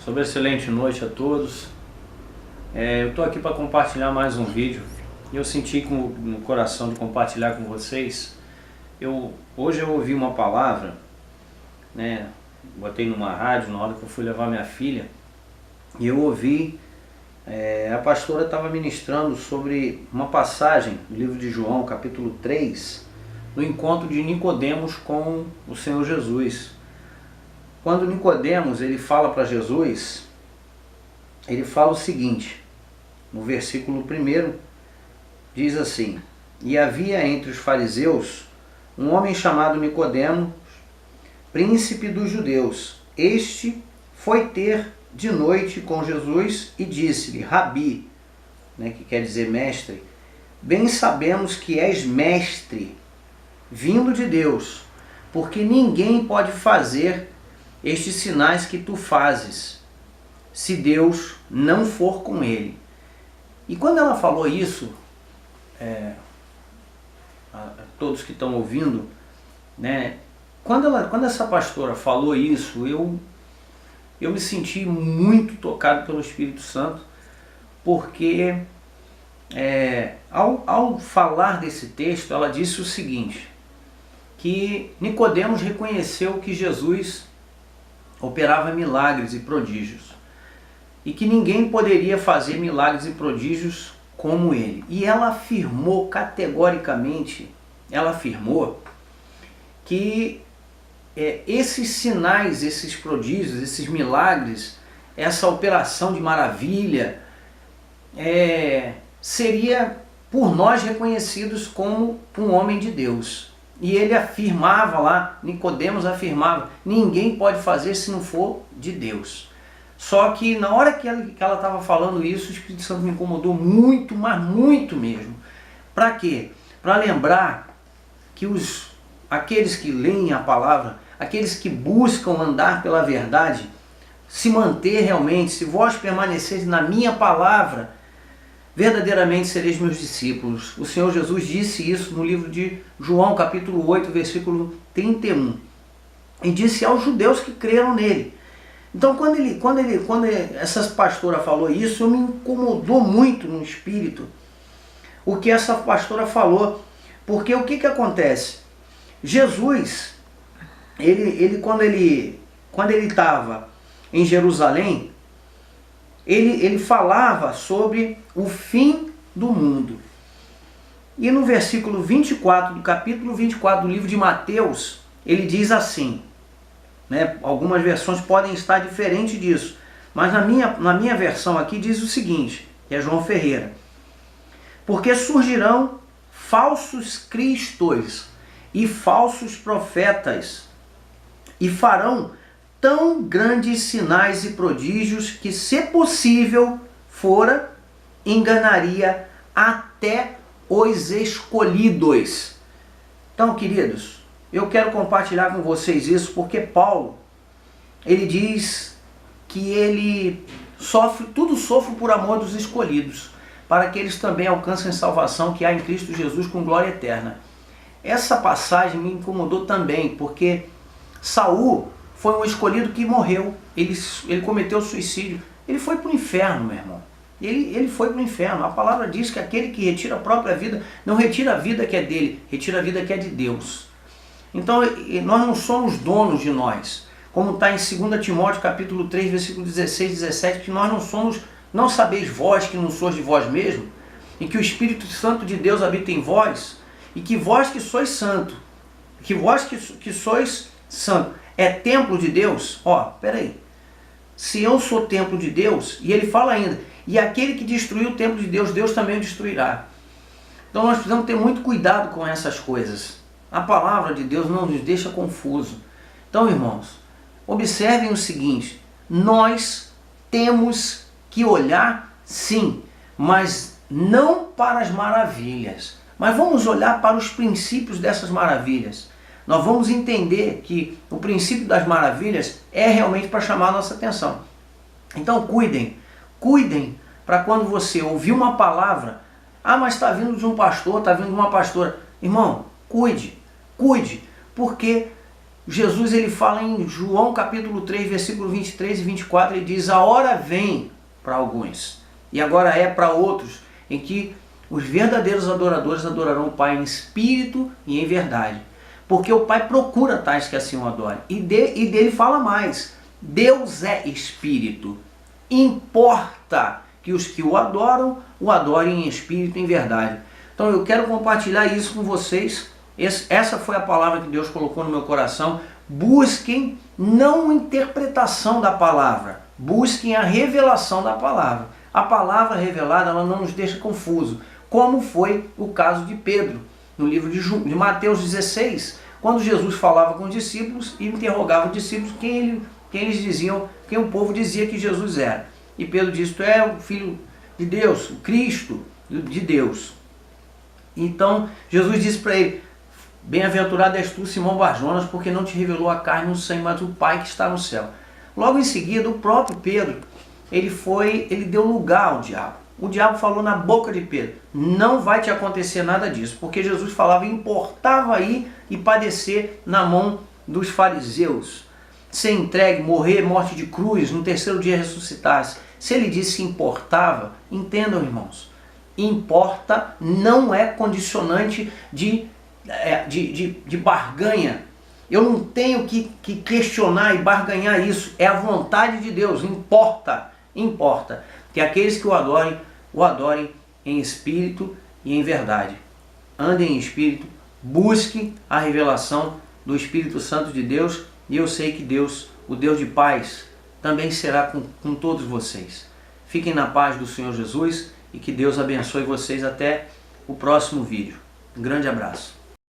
Sobre excelente noite a todos. Eu estou aqui para compartilhar mais um vídeo e eu senti no coração de compartilhar com vocês. Hoje eu ouvi uma palavra, né? Botei numa rádio na hora que eu fui levar minha filha e eu ouvi, a pastora estava ministrando sobre uma passagem do livro de João, capítulo 3, no encontro de Nicodemos com o Senhor Jesus. Quando Nicodemos ele fala para Jesus, ele fala o seguinte, no versículo 1, diz assim: E havia entre os fariseus um homem chamado Nicodemos, príncipe dos judeus. Este foi ter de noite com Jesus e disse-lhe: Rabi, que quer dizer mestre, bem sabemos que és mestre, vindo de Deus, porque ninguém pode fazer estes sinais que tu fazes, se Deus não for com ele. E quando ela falou isso, todos que estão ouvindo, quando essa pastora falou isso, eu me senti muito tocado pelo Espírito Santo, porque ao falar desse texto, ela disse o seguinte, que Nicodemos reconheceu que Jesus operava milagres e prodígios, e que ninguém poderia fazer milagres e prodígios como ele. E ela afirmou categoricamente, que esses sinais, esses prodígios, esses milagres, essa operação de maravilha, seria por nós reconhecidos como um homem de Deus. E ele afirmava lá, Nicodemos afirmava, ninguém pode fazer se não for de Deus. Só que na hora que ela estava falando isso, o Espírito Santo me incomodou muito, mas muito mesmo. Para quê? Para lembrar que aqueles que leem a palavra, aqueles que buscam andar pela verdade, se manter realmente, se vós permaneceres na minha palavra, verdadeiramente sereis meus discípulos. O Senhor Jesus disse isso no livro de João, capítulo 8, versículo 31. E disse aos judeus que creram nele. Então, quando essa pastora falou isso, me incomodou muito no espírito o que essa pastora falou. Porque o que acontece? Jesus, quando ele estava em Jerusalém, ele falava sobre o fim do mundo. E no versículo 24, do capítulo 24 do livro de Mateus, ele diz assim, algumas versões podem estar diferentes disso, mas na minha versão aqui diz o seguinte, que é João Ferreira: Porque surgirão falsos cristos e falsos profetas, e farão tão grandes sinais e prodígios que, se possível fora, enganaria até os escolhidos. Então, queridos, eu quero compartilhar com vocês isso, porque Paulo, ele diz que ele tudo sofre por amor dos escolhidos, para que eles também alcancem a salvação que há em Cristo Jesus com glória eterna. Essa passagem me incomodou também, porque Saul foi um escolhido que morreu, ele cometeu suicídio, ele foi para o inferno, meu irmão. Ele foi para o inferno. A palavra diz que aquele que retira a própria vida, não retira a vida que é dele, retira a vida que é de Deus. Então nós não somos donos de nós, como está em 2 Timóteo capítulo 3, versículo 16 e 17, que nós não sabeis vós que não sois de vós mesmo, e que o Espírito Santo de Deus habita em vós, e que vós que sois santo, que vós que sois santo, é templo de Deus. Peraí, se eu sou templo de Deus, e ele fala ainda, e aquele que destruiu o templo de Deus, Deus também o destruirá. Então nós precisamos ter muito cuidado com essas coisas. A palavra de Deus não nos deixa confuso. Então, irmãos, observem o seguinte, nós temos que olhar sim, mas não para as maravilhas, mas vamos olhar para os princípios dessas maravilhas. Nós vamos entender que o princípio das maravilhas é realmente para chamar a nossa atenção. Então cuidem para quando você ouvir uma palavra, mas está vindo de um pastor, está vindo de uma pastora. Irmão, cuide, porque Jesus ele fala em João capítulo 3, versículo 23 e 24, ele diz: a hora vem para alguns, e agora é para outros, em que os verdadeiros adoradores adorarão o Pai em espírito e em verdade. Porque o Pai procura tais que assim o adorem. E dele fala mais: Deus é espírito. Importa que os que o adorem em espírito e em verdade. Então eu quero compartilhar isso com vocês. Essa foi a palavra que Deus colocou no meu coração. Busquem não a interpretação da palavra, busquem a revelação da palavra. A palavra revelada, ela não nos deixa confuso, como foi o caso de Pedro, no livro de Mateus 16, quando Jesus falava com os discípulos e interrogava os discípulos quem o povo dizia que Jesus era. E Pedro disse: tu é o Filho de Deus, o Cristo de Deus. Então Jesus disse para ele: bem-aventurado és tu, Simão Barjonas, porque não te revelou a carne e o sangue, mas o Pai que está no céu. Logo em seguida, o próprio Pedro, ele deu lugar ao diabo. O diabo falou na boca de Pedro: não vai te acontecer nada disso, porque Jesus falava, importava ir e padecer na mão dos fariseus, ser entregue, morrer, morte de cruz, no terceiro dia ressuscitasse. Se ele disse que importava, entendam, irmãos, importa não é condicionante de barganha. Eu não tenho que questionar e barganhar isso. É a vontade de Deus. Importa que aqueles que o adorem em espírito e em verdade. Andem em espírito, busquem a revelação do Espírito Santo de Deus, e eu sei que Deus, o Deus de paz, também será com todos vocês. Fiquem na paz do Senhor Jesus e que Deus abençoe vocês até o próximo vídeo. Um grande abraço.